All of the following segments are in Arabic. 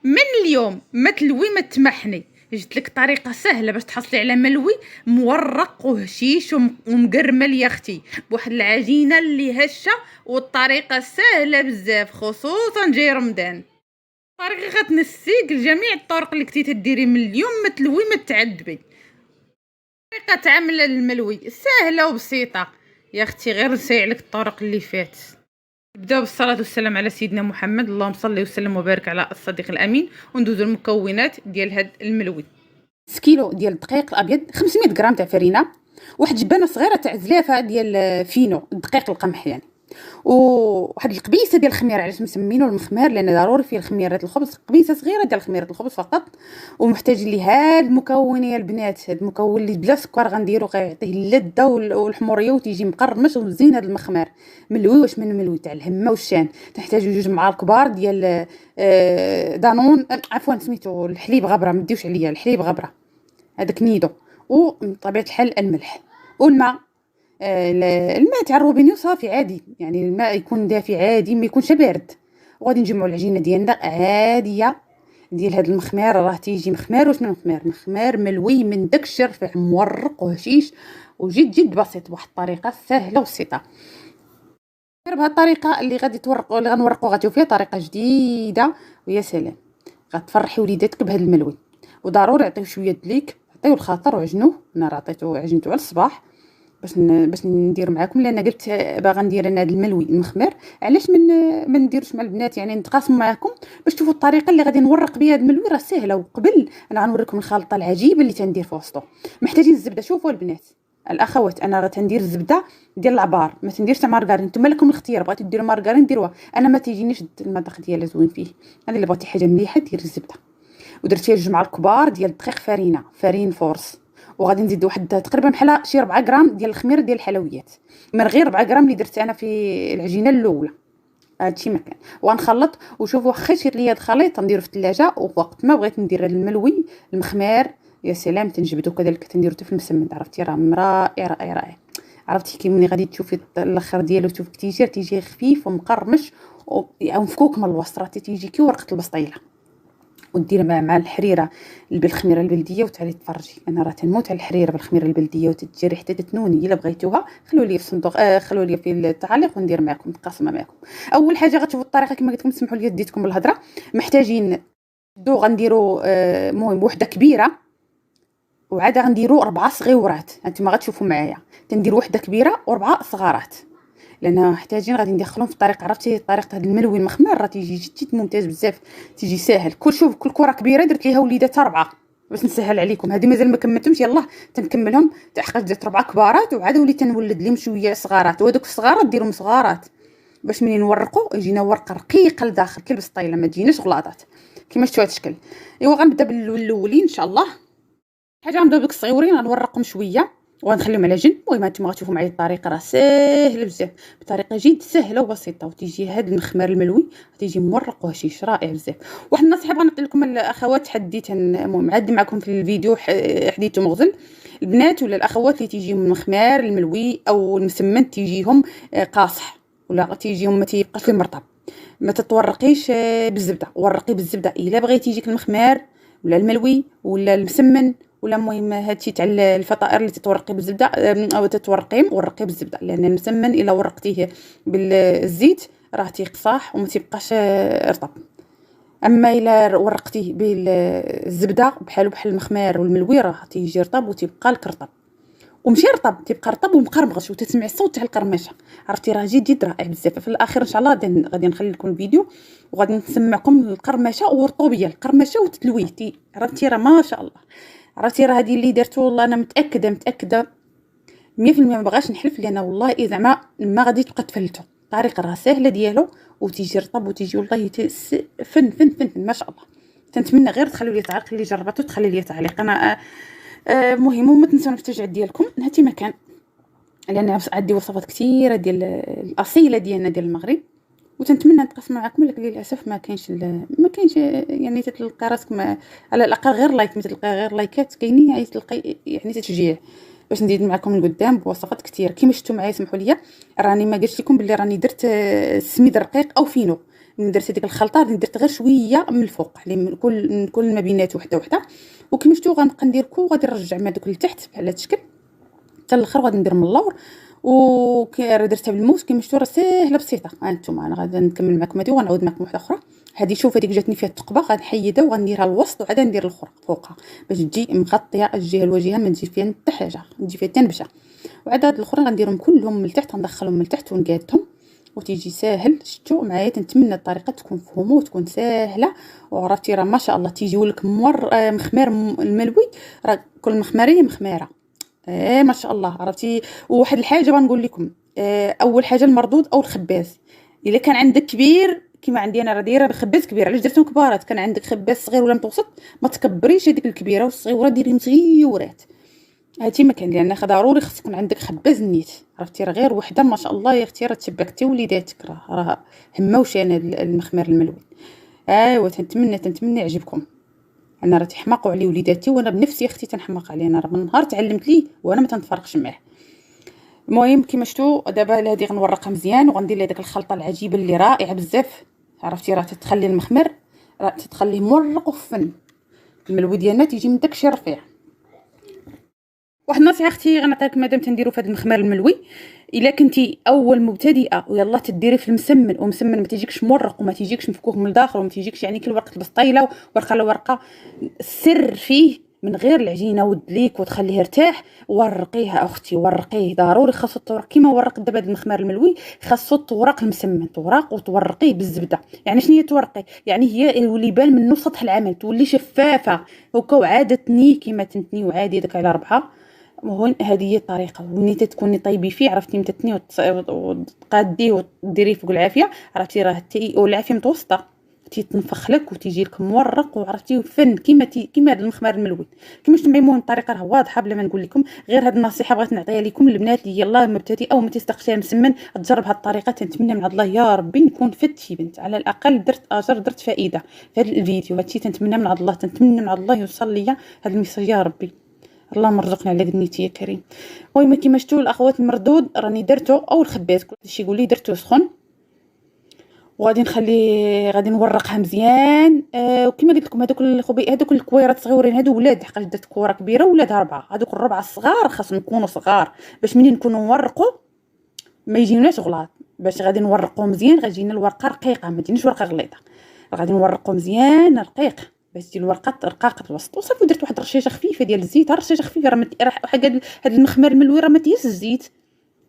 من اليوم ما تلوي ما تمحني. جبت لك طريقه سهله باش تحصلي على ملوي مورق وهشيش ومقرمل يا اختي، بواحد العجينه اللي هشه، والطريقه سهله بزاف خصوصا جاي رمضان. طريقه غتنسيك لجميع الطرق اللي كنتي تديري من اليوم ما تلوي ما تعذبي. طريقه عمل الملوي سهله وبسيطه يا اختي، غير نسيع لك الطرق اللي فات. نبداو بالصلاة والسلام على سيدنا محمد، اللهم صل وسلم وبارك على الصديق الأمين. وندوزو المكونات ديال هاد الملوي. نص كيلو ديال الدقيق الابيض، 500 غرام تاع فرينه، واحد جبانه صغيره تاع زلافه ديال فينو الدقيق القمح يعني، وواحد القبيصه ديال الخميره، علاش مسمينو المخمار لان ضروري فيه الخميره الخبز، قبيصه صغيره ديال خميره الخبز فقط. ومحتاجين ليه هاد المكون يا البنات، هاد المكون اللي بلا سكر غنديرو غيعطيه اللذه والحموريه وتيجي مقرمش وزين. هاد المخمار ملوي واش من ملوي تاع الهمه والشان. تحتاجو جوج معالق كبار ديال دانون، عفوا سميتو الحليب غبره، ما ديوش عليا الحليب غبره هذاك نيدو، وطبيعه الحال الملح والماء. الماء تاع الروبينيو صافي عادي، يعني الماء يكون دافي عادي ما يكونش بارد. وغادي نجمعوا العجينه ديالنا عاديه ديال هذا المخمار. راه تيجي مخمار واش من مخمار ملوي من داك الشرفع مورق وهشيش وجد بسيط، بواحد الطريقه سهله وبسيطه. غير بهذه الطريقه اللي غادي تورقوا اللي غنورقوا غتشوفوا فيها طريقه جديده ويا سلام. غتفرحي وليداتك بهذا الملوي. وضروري عطيو شويه دليك، عطيو الخاطر وعجنوه. انا راه عجنته على الصباح باش ندير معاكم، لان قلت باغا ندير انا هذا الملوي المخمر. علاش ما نديروش مع البنات، يعني نتقاسم معاكم باش تشوفوا الطريقه اللي غادي نورق بها هذا الملوي. راه سهله. وقبل انا غنوريكم الخلطه العجيبه اللي تندير في وسطه. محتاجين الزبده. شوفوا البنات الاخوات، انا راه تندير الزبده ديال العبار، ما تنديرش تاع مارغرين. نتوما لكم الاختيار، بغيتو ديروا مارغرين ديروها، انا ما تيجينيش المذاق ديالها زوين فيه. انا اللي بغيتي حاجه مليحه دير الزبده. ودرت فيها جوج معالق كبار ديال الدقيق فرين فورس. وغادي نزيد واحد تقريبا بحال شي 4 غرام ديال الخميره ديال الحلويات، من غير 4 غرام اللي درت انا في العجينه الاولى. هادشي ما كان. وغنخلط وشوفوا واخا شير ليا هاد الخليط نديرو في الثلاجه، ووقت ما بغيت ندير الملوي المخمار يا سلام تنجبدو. كذلك تنديرو حتى في المسمن، عرفتي راه رائع. عرفتي كي ملي غادي تشوفي الاخر ديالو تشوفي تيجي خفيف ومقرمش ومفكوك من الوسط، راه تيجي كي ورقه البسطيله. ودير مع الحريره بالخميره البلديه وتعالي تفرجي. انا راه تنموت على الحريره بالخميره البلديه وتتجري حتى تتنوني. الا بغيتوها خلوا لي في الصندوق، خلوا لي في التعليق وندير معكم نتقاسم معكم. اول حاجه غتشوفوا الطريقه كما قلت لكم، سمحوا لي ديتكم بالهضره. محتاجين غنديروا المهم وحده كبيره، وعاد غنديروا 4 صغيورات. انتما غتشوفوا معايا تندير وحده كبيره و4 صغارات، لان محتاجين غادي ندخلهم في الطريقه. عرفتي طريقه هذا الملوي المخمر راه تيجي جد ممتاز بزاف، تيجي ساهل. شوف كل كره كبيره درت ليها وليدات 4 باش نسهل عليكم. هذه مازال ما كملتهمش، يلاه تنكملهم. حقاش درت 4 كبارات وعاد وليت تنولد لهم شويه صغارات، وهذوك الصغارات ديرهم صغارات باش منين نورقوا يجينا ورقه رقيقه لداخل كي البسطيله، ما تجيناش غلاطات كيما شفتوا هذا الشكل. ايوا غنبدا بالاولين ان شاء الله. حاجه غنبدا بدوك الصغيورين غنورقهم شويه وغنخليهم على جنب. المهم هانتوما غتشوفوا معايا الطريقه راه ساهله بزاف، بطريقه جد سهله وبسيطه، وتيجي هذا المخمار الملوي تيجي مورق وهشيش رائع بزاف. واحد النصيحه بغا نعطي لكم الاخوات، حديت المهم عادي معكم في الفيديو حديته مغزل. البنات ولا الاخوات اللي تيجيهم المخمار الملوي او المسمن تيجيهم قاصح ولا تيجيهم ما تيبقاش لهم مرطب، ما تتورقيش بالزبده. ورقي بالزبده الا بغيتي يجيك المخمار ولا الملوي ولا المسمن ولا المهم هادشي تاع الفطائر اللي تتورقي بالزبده او تتورقيهم ورقي بالزبده، لان المسمن الا ورقتيه بالزيت راه تيقصاح وما تيبقاش رطب. اما الا ورقتيه بالزبده بحال المخمار والملوي راه تيجي رطب وتيبقى لك رطب، ومشي رطب تيبقى رطب ومقرمغش وتسمعي الصوت تاع القرمشه. عرفتي راه جد رائع بزاف. في الاخير ان شاء الله غادي نخلي لكم الفيديو وغادي نسمعكم القرمشه والرطوبيه، القرمشه وتتلويتي. عرفتي راه ما شاء الله. عرفتي راه هذه اللي درتو والله انا متاكده 100% ما بغاش نحلف، لان والله اذا ما غادي تبقى تفلتو. الطريقه راه سهله ديالو وتيجي رطب وتيجي والله فن ما شاء الله. تنتمنى غير تخليوا لي تعليق اللي جربته، تخلي لي تعليق. انا مهم وما تنسونوش التشجيع ديالكم. هاتي مكان، لان عندي وصفات كثيره ديال الاصيله ديالنا ديال المغرب وتنتمنى نتقاسم معكم، لكن للاسف ما كاينش يعني تلقى راسك على الاقل غير لايك، ما تلقى غير لايكات كاينين، يعني تلقى يعني تشجيع باش نزيد معكم لقدام بوصفات كثير. كيما شفتوا معايا سمحوا لي راني ما قلت لكم باللي راني درت سميد رقيق او فينو، من درت هذيك الخلطه درت غير شويه من الفوق على من كل ما بينات وحده وحده. وكما شفتوا غنبقى ندير غادي نرجع مع دوك لتحت بحال هذا الشكل حتى الاخر، غادي ندير من اللور. راه درتها بالموس كما شفتوا راه ساهله بسيطه. ها انتم انا غادي نكمل معكم هذه وغنعاود معكم واحده اخرى. هذه شوف هذيك جاتني فيها الثقبه، غنحيدها وغنديرها الوسط وعاد ندير الاخرى فوقها باش تجي مغطيه الجهه الواجهه، ما تجي فيها حتى حاجه، تجي فيها تنبشه. وعاد هاد الاخرين غنديرهم كلهم من التحت، غندخلهم من التحت ونقادهم وتيجي ساهل. شفتوا معايا؟ تنتمنى الطريقه تكون مفهومه وتكون ساهله. وعرفتي راه ما شاء الله تيجيو لك مخمار الملوي، راه كل مخماريه مخماره ما شاء الله. عرفتي؟ وواحد الحاجه بنقول لكم، اول حاجه المردود او الخباز. الا كان عندك كبير كيما عندي انا راه دايره بخباز كبير، علاش درتهم كبارات؟ كان عندك خباز صغير ولا متوسط ما تكبريش هذيك الكبيره والصغيره، ديريهم صغيورات. هادشي ما كان، لان ضروري خص يكون عندك خباز نيت. عرفتي؟ راه غير وحده ما شاء الله يا اختي راه تشبكتي وليداتك، راه هماوش انا المخمار الملون. ايوا تنتمنى يعجبكم. انا راه تحماقوا عليه وليداتي وانا بنفسي اختي تنحماق عليه. انا راه من نهار تعلمت ليه وانا ما تنتفرقش معاه. المهم كيما شفتوا دابا هذه غنورقها مزيان وغندير لها داك الخلطه العجيبه اللي رائعه بزاف. عرفتي؟ راه تتخلي المخمر راه تتخليه مورق وفن. الملوي ديالنا تيجي من داكشي رفيع. واحد النصيحه اختي غنعطيك مادام تنديروا في هذا المخمار الملوي، الا كنتي اول مبتدئه ويلا تديري في المسمن ومسمن ما تيجيكش مورق وما تيجيكش مفكوك من الداخل وما تيجيكش يعني كل ورقه البسطيله ورقه على ورقه، السر فيه من غير العجينه ودليك وتخليه يرتاح. ورقيها اختي، ورقيه ضروري. خاصو التورق كيما ورق دابا هذا المخمار الملوي، خاصو التورق المسمن توراق وتورقيه بالزبده. يعني شنو هي تورقي؟ يعني هي يولي يبان منه سطح العمل، تولي شفافه هكا وعاده تني كيما تنتني وعادي داك على 4. هون هذه هي الطريقه. وني تكوني طيبي فيه، عرفتي متى تني وتقاديه وديريه فوق العافيه، عرفتي راه والعافيه متوسطه تيتنفخ لك وتيجي لك مورق وعرفتي فن كيما هذا المخمار الملون كيما شفتوا. المهم الطريقه راه واضحه بلا ما نقول لكم. غير هذه النصيحه بغيت نعطيها لكم البنات اللي يلاه مبتدئه او ما تستقشيها مسمن، تجرب هذه الطريقه. تنتمنى من عند الله يا ربي نكون فدت شي بنت، على الاقل درت اجر، درت فائده في هذا الفيديو. هادشي تنتمنى من عند الله، تنتمنى من عند الله يوصل ليا هذا الميساج يا ربي. اللهم ارزقنا على قد نيتي يا كريم. المهم كيما شفتوا الاخوات المردود راني درتو او الخباز كلشي يقول لي درتو سخن، وغادي غادي نورقها مزيان. وكما قلت لكم هذوك الكويرات صغيورين هادو ولاد، حقاش درت كوره كبيره ولادها 4. هذوك الربعه الصغار خاصهم يكونوا صغار باش منين نكونوا نورقوا ما يجيوناش غلاط. باش غادي نورقوا مزيان غتجينا الورقه رقيقه، ما تجيناش ورقه غليظه. غادي نورقوا مزيان رقيق باش تجي الورقه رقاقه الوسط. وصافي درت واحد رشيشه خفيفه ديال الزيت، رشيشه خفيفه. راه هذا المخمار الملوي راه ما تيهز الزيت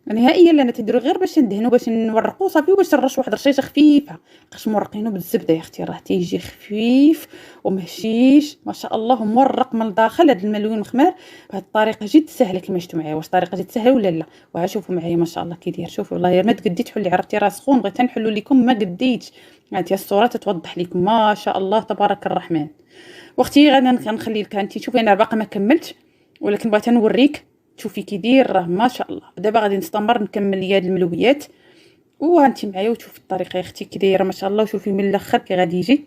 نهائيا، لان تديروا غير باش ندهنوا باش نورقوا صافي، وباش نرش واحد رشيشه خفيفه. بقاش مورقينو بالزبده يا اختي، راه تيجي خفيف ومهشيش ما شاء الله مورق من الداخل. هذا الملوي المخمار بهذه الطريقه جد سهله كما شفتوا معايا. واش طريقه جد سهله ولا لا؟ وها شوفوا معايا ما شاء الله كي داير. شوفوا والله ما تقدي تحلي، عرفتي راه سخون بغيت نحلو لكم ما قديتش. هانتي الصوره تتوضح لكم ما شاء الله تبارك الرحمن. واختي غادا نخلي لك انت شوفي انا باقا ما كملتش، ولكن بغيت نوريك. شوفي كي داير راه ما شاء الله. دابا غادي نستمر نكمل ليا هاد الملويات وهانتي معايا وتشوفي الطريقه يا اختي كي دايره ما شاء الله. وشوفي من الاخر كي غادي يجي.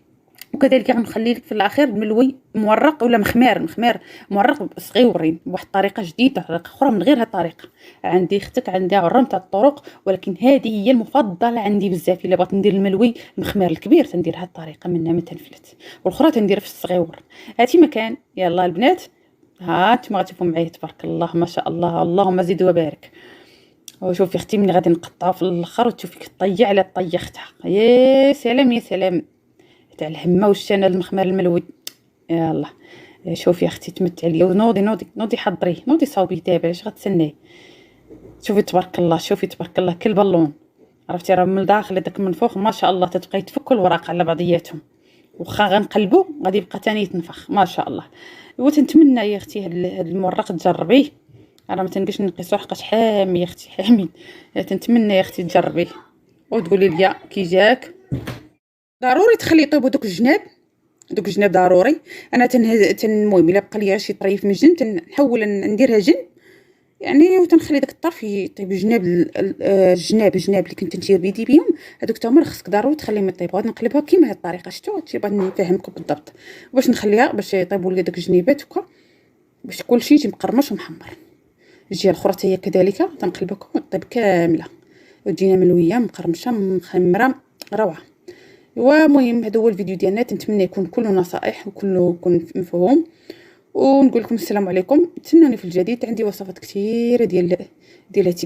وكذلك غنخلي لك في الاخير ملوي مورق ولا مخمار مورق صغيورين بواحد الطريقه جديده، طريقه اخرى من غير هاد الطريقه. عندي اختك عندها عرم تاع الطرق، ولكن هذه هي المفضله عندي بزاف. الا بغيت ندير الملوي المخمار الكبير تندير هاد الطريقه منها ما تنفلت، والاخرى تندير في الصغيور. هاتي مكان يلا البنات. ها نتوما غتشوفوا معايا تبارك الله ما شاء الله، اللهم زد وبارك. وشوفي اختي ملي غادي نقطعوا في الاخر وتشوفي كطيع على طي اختها. يا سلام يا سلام تاع الهمه والشنا المخمار الملوي. يلا شوفي اختي تمتع ليا. نوضي حضريه، نوضي صاوبيه دابا اش غتسناي. شوفي تبارك الله، شوفي تبارك الله كل بالون. عرفتي راه من الداخل هذاك من فوق ما شاء الله تتبقاي تفكوا الوراق على بعضياتهم، وخا غنقلبوا غادي يبقى ثاني يتنفخ ما شاء الله. وتنتمنى يا اختي هاد المورق تجربيه. انا ما تنقش نقيسو حقاش حامي يا اختي حامي. تنتمنى يا اختي تجربيه وتقولي لي كي جاك. ضروري تخلي يطيبوا دوك الجناب ضروري. انا المهم الا بقى لي شي طريف من الجن تنحول نديرها جن يعني، وتنخلي داك الطرف يطيب الجناب اللي كنت ندير بيدي بيهم هذوك تما خصك ضروري تخليهم يطيبوا. غادي نقلبها كيما هاد الطريقه شفتوا هادشي بغيت نفهمكم بالضبط باش نخليها باش يطيبوا لي داك الجنيبات هكا باش كلشي يجي مقرمش ومحمر. الجهه الاخرى حتى هي كذلك تنقلبها وتطيب كامله وتجينا ملويه مقرمشه مخمره روعه. ومهم هذا هو الفيديو ديالنا، نتمنى يكون كله نصائح وكله يكون مفهوم، ونقول لكم السلام عليكم. تسنوني في الجديد، عندي وصفات كثيره ديال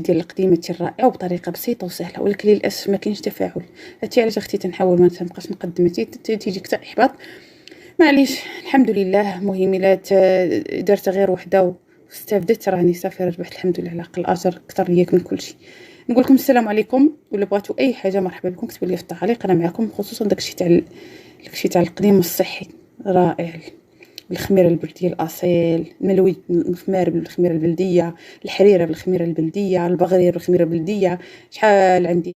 القديمه الرائعه وبطريقه بسيطه وسهله، ولكن للاسف ما كاينش تفاعل. هادشي علاش اختي تنحاول ما تبقاش نقدم، تيجيك حتى احباط، معليش الحمد لله. المهم الا درت غير وحده واستافدت راني صافي ربحت الحمد لله، على الاجر اكثر ليك من كل شيء. نقول لكم السلام عليكم، ولا بغيتوا اي حاجه مرحبا بكم، كتبوا لي في التعليق انا معكم، خصوصا داكشي تاع القديم الصحي رائع. الخميره البلديه الاصيل، الملوي المخمار بالخميره البلديه، الحريره بالخميره البلديه، البغرير بالخميره البلديه، شحال عندي.